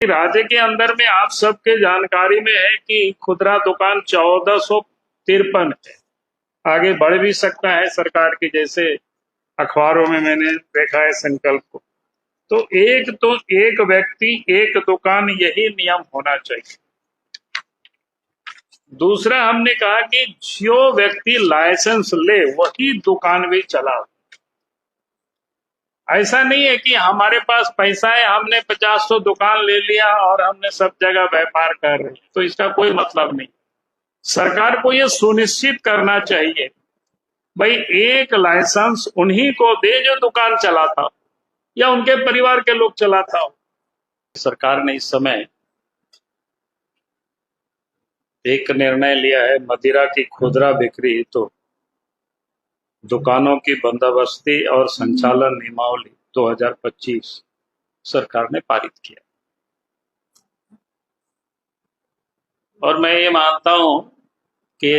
राज्य के अंदर में आप सबके जानकारी में है कि खुदरा दुकान 1453 है। आगे बढ़ भी सकता है सरकार की, जैसे अखबारों में मैंने देखा है संकल्प को। तो एक व्यक्ति एक दुकान, यही नियम होना चाहिए। दूसरा, हमने कहा कि जो व्यक्ति लाइसेंस ले वही दुकान भी चला। ऐसा नहीं है कि हमारे पास पैसा है, हमने 50 दुकान ले लिया और हमने सब जगह व्यापार कर रहे हैं, तो इसका कोई मतलब नहीं। सरकार को यह सुनिश्चित करना चाहिए भाई एक लाइसेंस उन्हीं को दे जो दुकान चलाता हो या उनके परिवार के लोग चलाता हो। सरकार ने इस समय एक निर्णय लिया है, मदिरा की खुदरा बिक्री तो दुकानों की बंदोबस्ती और संचालन नियमावली 2025 सरकार ने पारित किया। और मैं ये मानता हूं कि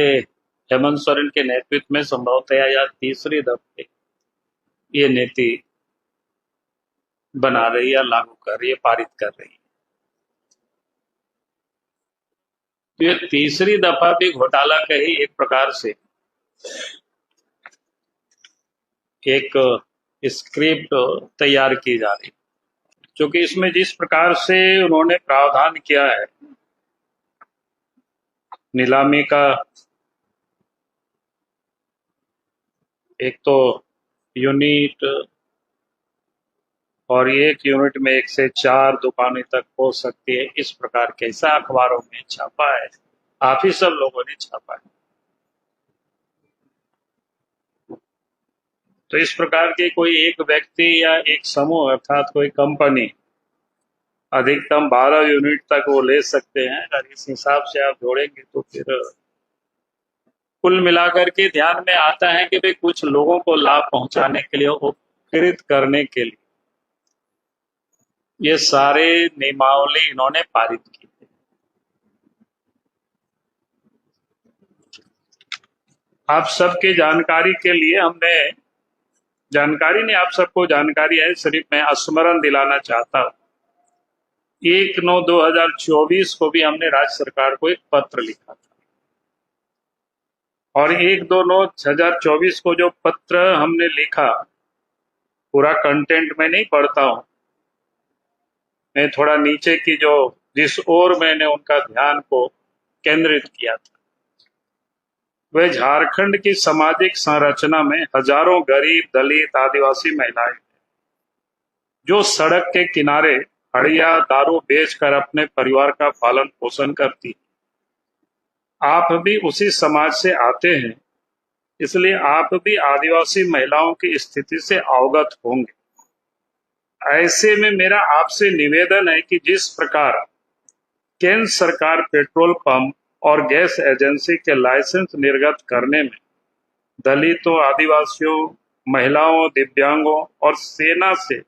हेमंत सोरेन के नेतृत्व में संभवतः या तीसरी दफे ये नीति बना रही है, लागू कर रही है, पारित कर रही है। तो ये तीसरी दफा भी घोटाला का ही एक प्रकार से एक स्क्रिप्ट तैयार की जा रही है, क्योंकि इसमें जिस प्रकार से उन्होंने प्रावधान किया है नीलामी का, एक तो यूनिट और एक यूनिट में 1 से 4 दुकानें तक हो सकती है, इस प्रकार कैसा अखबारों में छापा है, आप ही सब लोगों ने छापा है। तो इस प्रकार के कोई एक व्यक्ति या एक समूह अर्थात कोई कंपनी अधिकतम 12 यूनिट तक वो ले सकते हैं। अगर इस हिसाब से आप जोड़ेंगे तो फिर कुल मिलाकर के ध्यान में आता है कि भाई कुछ लोगों को लाभ पहुंचाने के लिए, उपकृत करने के लिए ये सारे नियमावली इन्होंने पारित की। आप सबके जानकारी के लिए हमने, जानकारी नहीं, आप सबको जानकारी है, सिर्फ मैं स्मरण दिलाना चाहता हूं। 1/9/2024 को भी हमने राज्य सरकार को एक पत्र लिखा था, और 1/2/2024 को जो पत्र हमने लिखा, पूरा कंटेंट में नहीं पढ़ता हूं, मैं थोड़ा नीचे की जो जिस ओर मैंने उनका ध्यान को केंद्रित किया था, वह झारखंड की सामाजिक संरचना में हजारों गरीब, दलित, आदिवासी महिलाएं जो सड़क के किनारे हड़िया दारू बेचकर अपने परिवार का पालन पोषण करती। आप भी उसी समाज से आते हैं, इसलिए आप भी आदिवासी महिलाओं की स्थिति से अवगत होंगे। ऐसे में मेरा आपसे निवेदन है कि जिस प्रकार केंद्र सरकार पेट्रोल पंप और गैस एजेंसी के लाइसेंस निर्गत करने में दलितों, आदिवासियों, महिलाओं, दिव्यांगों और सेना से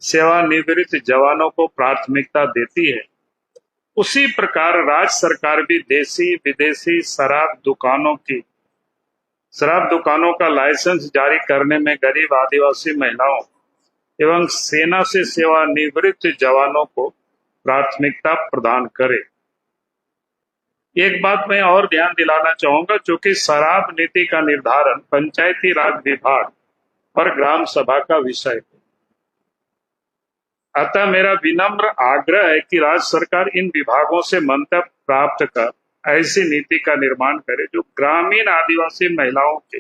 सेवानिवृत्त जवानों को प्राथमिकता देती है, उसी प्रकार राज्य सरकार भी देशी विदेशी शराब दुकानों का लाइसेंस जारी करने में गरीब आदिवासी महिलाओं एवं सेना से सेवानिवृत्त जवानों को प्राथमिकता प्रदान करे। एक बात मैं और ध्यान दिलाना चाहूंगा, चूंकि शराब नीति का निर्धारण पंचायती राज विभाग और ग्राम सभा का विषय है, अतः मेरा विनम्र आग्रह है कि राज्य सरकार इन विभागों से मंतव्य प्राप्त कर ऐसी नीति का निर्माण करे जो ग्रामीण आदिवासी महिलाओं के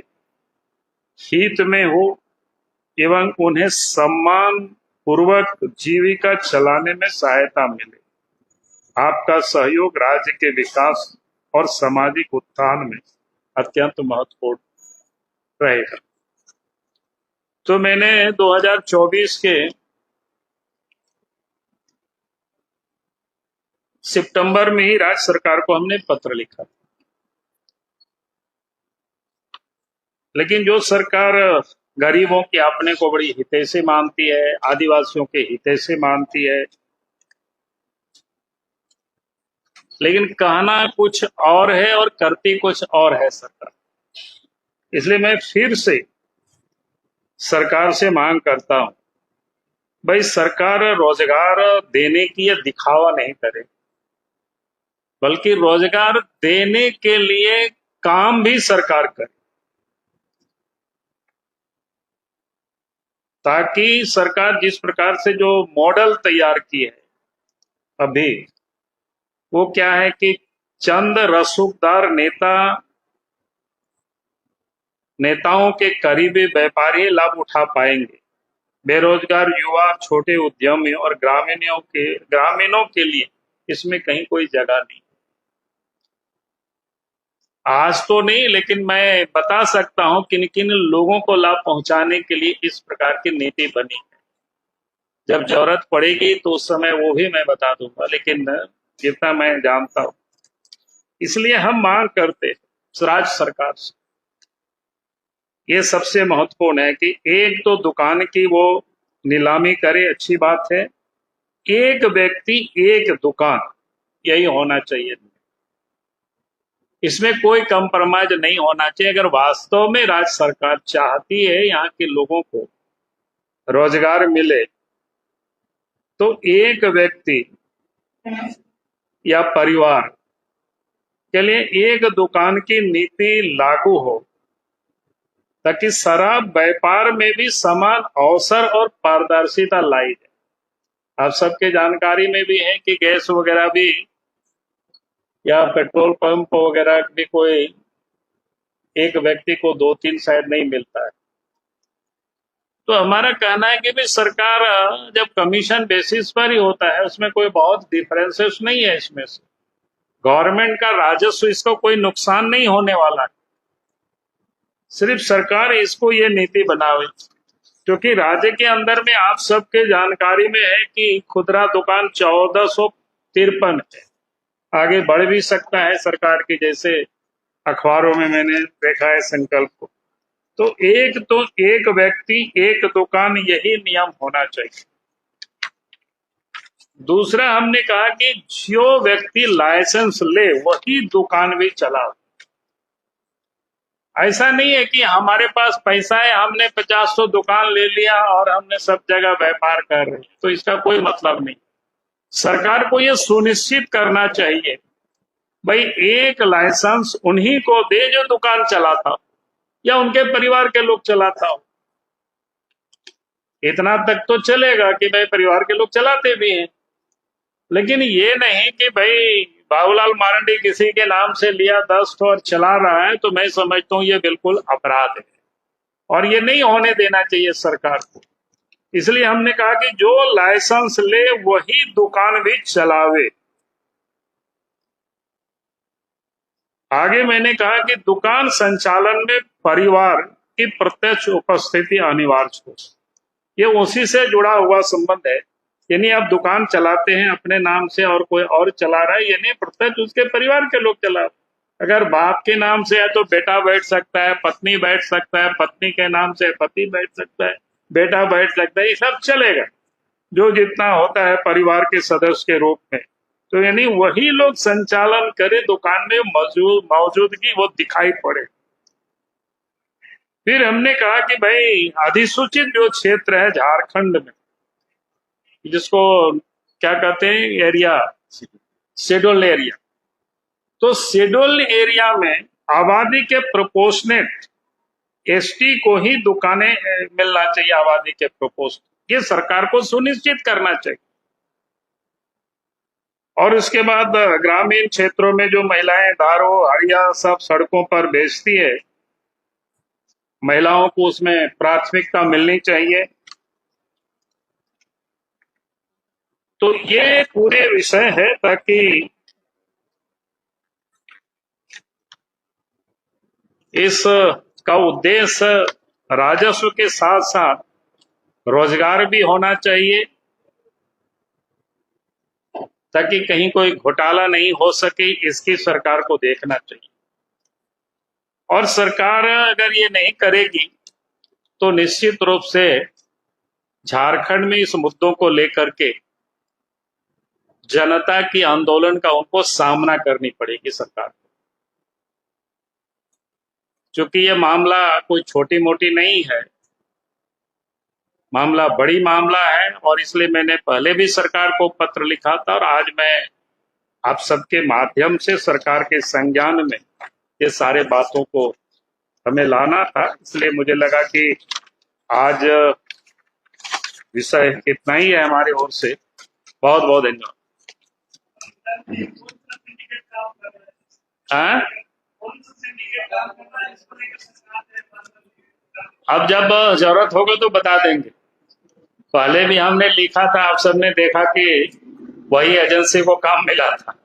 हित में हो एवं उन्हें सम्मान पूर्वक जीविका चलाने में सहायता मिले। आपका सहयोग राज्य के विकास और सामाजिक उत्थान में अत्यंत महत्वपूर्ण रहेगा। तो मैंने 2024 के सितंबर में ही राज्य सरकार को हमने पत्र लिखा, लेकिन जो सरकार गरीबों की अपने को बड़ी हितैषी मानती है, आदिवासियों के हितैषी मानती है, लेकिन कहना कुछ और है और करती कुछ और है सरकार। इसलिए मैं फिर से सरकार से मांग करता हूं भाई सरकार रोजगार देने की ये दिखावा नहीं करे, बल्कि रोजगार देने के लिए काम भी सरकार करे, ताकि सरकार जिस प्रकार से जो मॉडल तैयार की है अभी, वो क्या है कि चंद रसूखदार नेताओं के करीबी व्यापारी लाभ उठा पाएंगे। बेरोजगार युवा, छोटे उद्यमी और ग्रामीणों के लिए इसमें कहीं कोई जगह नहीं। आज तो नहीं, लेकिन मैं बता सकता हूं किन किन लोगों को लाभ पहुंचाने के लिए इस प्रकार की नीति बनी है। जब जरूरत पड़ेगी तो उस समय वो भी मैं बता दूंगा, लेकिन जितना मैं जानता हूं, इसलिए हम मांग करते हैं राज्य सरकार से, ये सबसे महत्वपूर्ण है कि एक तो दुकान की वो नीलामी करे, अच्छी बात है। एक व्यक्ति एक दुकान, यही होना चाहिए। इसमें कोई कंप्रोमाइज नहीं होना चाहिए। अगर वास्तव में राज्य सरकार चाहती है यहाँ के लोगों को रोजगार मिले, तो एक व्यक्ति या परिवार के लिए एक दुकान की नीति लागू हो, ताकि शराब व्यापार में भी समान अवसर और पारदर्शिता लाई जाए। आप सबके जानकारी में भी है कि गैस वगैरह भी या पेट्रोल पंप वगैरह भी कोई एक व्यक्ति को 2-3 शायद नहीं मिलता है। तो हमारा कहना है कि भाई सरकार जब कमीशन बेसिस पर ही होता है, उसमें कोई बहुत डिफरेंसेस नहीं है। इसमें से गवर्नमेंट का राजस्व, इसको कोई नुकसान नहीं होने वाला है। सिर्फ सरकार इसको ये नीति बनावे, क्योंकि राज्य के अंदर में आप सबके जानकारी में है कि खुदरा दुकान 1453 है। आगे बढ़ भी सकता है सरकार की, जैसे अखबारों में मैंने देखा है संकल्प को। तो एक व्यक्ति एक दुकान, यही नियम होना चाहिए। दूसरा, हमने कहा कि जो व्यक्ति लाइसेंस ले वही दुकान भी चलाओ। ऐसा नहीं है कि हमारे पास पैसा है, हमने 50 दुकान ले लिया और हमने सब जगह व्यापार कर रहे हैं, तो इसका कोई मतलब नहीं। सरकार को यह सुनिश्चित करना चाहिए, भाई एक लाइसेंस उन्हीं को दे जो दुकान चलाता हो या उनके परिवार के लोग चलाता हो। इतना तक तो चलेगा कि भाई परिवार के लोग चलाते भी हैं, लेकिन ये नहीं कि भाई बाबूलाल मारंडी किसी के नाम से लिया 10 और चला रहा है, तो मैं समझता हूं ये बिल्कुल अपराध है और ये नहीं होने देना चाहिए सरकार को। इसलिए हमने कहा कि जो लाइसेंस ले वही दुकान भी चलावे। आगे मैंने कहा कि दुकान संचालन में परिवार की प्रत्यक्ष उपस्थिति अनिवार्य हो। ये उसी से जुड़ा हुआ संबंध है। यानी आप दुकान चलाते हैं अपने नाम से और कोई और चला रहा है, यानी प्रत्यक्ष उसके परिवार के लोग चला रहे। अगर बाप के नाम से है तो बेटा बैठ सकता है, पत्नी बैठ सकता है, पत्नी के नाम से पति बैठ सकता है, बेटा बैठ सकता है, ये सब चलेगा जो जितना होता है परिवार के सदस्य के रूप में। तो यानी वही लोग संचालन करे, दुकान में मौजूदगी वो दिखाई पड़े। फिर हमने कहा कि भाई अधिसूचित जो क्षेत्र है झारखंड में, जिसको क्या कहते हैं एरिया, शेड्यूल्ड एरिया, तो शेड्यूल्ड एरिया में आबादी के प्रोपोर्शनेट एसटी को ही दुकानें मिलना चाहिए, आबादी के प्रोपोर्शनेट। ये सरकार को सुनिश्चित करना चाहिए। और उसके बाद ग्रामीण क्षेत्रों में जो महिलाएं दारू हड़िया सब सड़कों पर बेचती है, महिलाओं को उसमें प्राथमिकता मिलनी चाहिए। तो ये पूरे विषय है, ताकि इस का उद्देश्य राजस्व के साथ साथ रोजगार भी होना चाहिए, ताकि कहीं कोई घोटाला नहीं हो सके, इसकी सरकार को देखना चाहिए। और सरकार अगर ये नहीं करेगी तो निश्चित रूप से झारखंड में इस मुद्दों को लेकर के जनता की आंदोलन का उनको सामना करनी पड़ेगी सरकार को। क्योंकि ये मामला कोई छोटी मोटी नहीं है, मामला बड़ी मामला है और इसलिए मैंने पहले भी सरकार को पत्र लिखा था और आज मैं आप सबके माध्यम से सरकार के संज्ञान में ये सारे बातों को हमें लाना था, इसलिए मुझे लगा कि आज विषय इतना ही है हमारी ओर से। बहुत बहुत धन्यवाद। हाँ? अब जब जरूरत होगी तो बता देंगे। पहले भी हमने लिखा था, आप सबने देखा कि वही एजेंसी को काम मिला था।